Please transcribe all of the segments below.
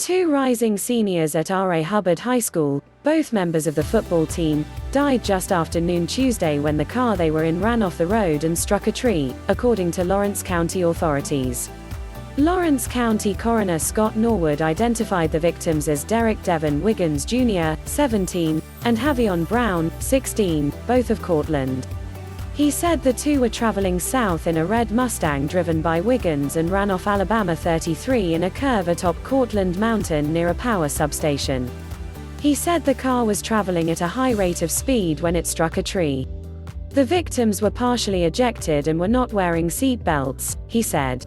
Two rising seniors at R A Hubbard High School, both members of the football team, died just after noon Tuesday when the car they were in ran off the road and struck a tree, according to Lawrence County authorities. Lawrence County Coroner Scott Norwood identified the victims as Derek Devon Wiggins Jr., 17, and Havion Brown, 16, both of Cortland. He said the two were traveling south in a red Mustang driven by Wiggins and ran off Alabama 33 in a curve atop Cortland Mountain near a power substation. He said the car was traveling at a high rate of speed when it struck a tree. The victims were partially ejected and were not wearing seat belts, he said.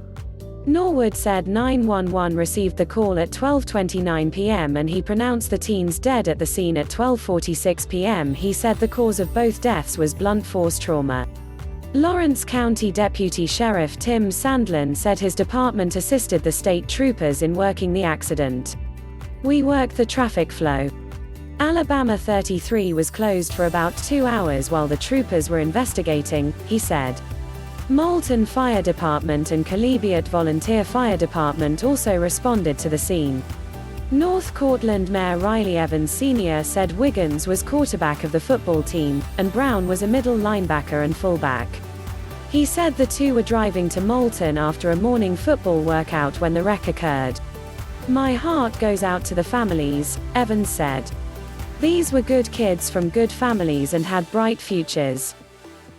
Norwood said 911 received the call at 12:29 p.m. and he pronounced the teens dead at the scene at 12:46 p.m. He said the cause of both deaths was blunt force trauma. Lawrence County Deputy Sheriff Tim Sandlin said his department assisted the state troopers in working the accident. "We worked the traffic flow. Alabama 33 was closed for about 2 hours while the troopers were investigating," he said. Moulton Fire Department and Calebiot Volunteer Fire Department also responded to the scene. North Cortland Mayor Riley Evans Sr. said Wiggins was quarterback of the football team, and Brown was a middle linebacker and fullback. He said the two were driving to Moulton after a morning football workout when the wreck occurred. "My heart goes out to the families," Evans said. "These were good kids from good families and had bright futures.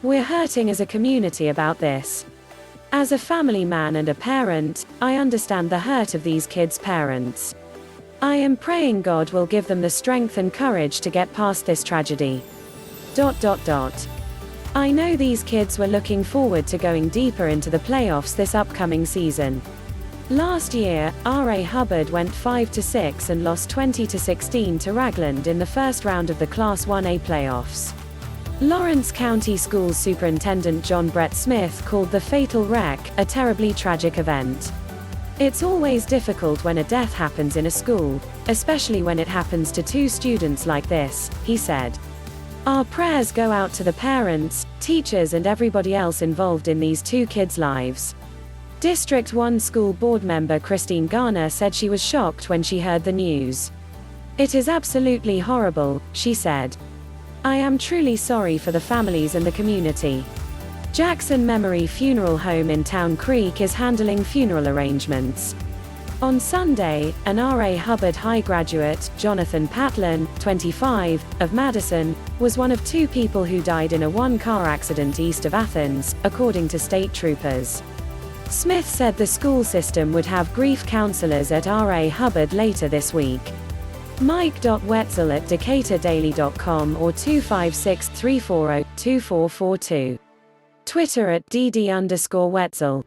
We're hurting as a community about this. As a family man and a parent, I understand the hurt of these kids' parents. I am praying God will give them the strength and courage to get past this tragedy. I know these kids were looking forward to going deeper into the playoffs this upcoming season. Last year, R A Hubbard went 5-6 and lost 20-16 to Ragland in the first round of the Class 1A playoffs." Lawrence County Schools Superintendent John Brett Smith called the fatal wreck a terribly tragic event. "It's always difficult when a death happens in a school, especially when it happens to two students like this," he said. "Our prayers go out to the parents, teachers and everybody else involved in these two kids' lives." District 1 school board member Christine Garner said she was shocked when she heard the news. "It is absolutely horrible," she said. "I am truly sorry for the families and the community." Jackson Memory Funeral Home in Town Creek is handling funeral arrangements. On Sunday, an R A Hubbard High graduate, Jonathan Patlin, 25, of Madison, was one of two people who died in a one-car accident east of Athens, according to state troopers. Smith said the school system would have grief counselors at R A Hubbard later this week. Mike.Wetzel@DecaturDaily.com or 256-340-2442. Twitter @DD_Wetzel.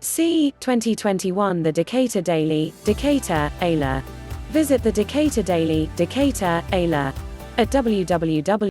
See 2021 The Decatur Daily, Decatur, Ayla. Visit the Decatur Daily, Decatur, Ayla at www.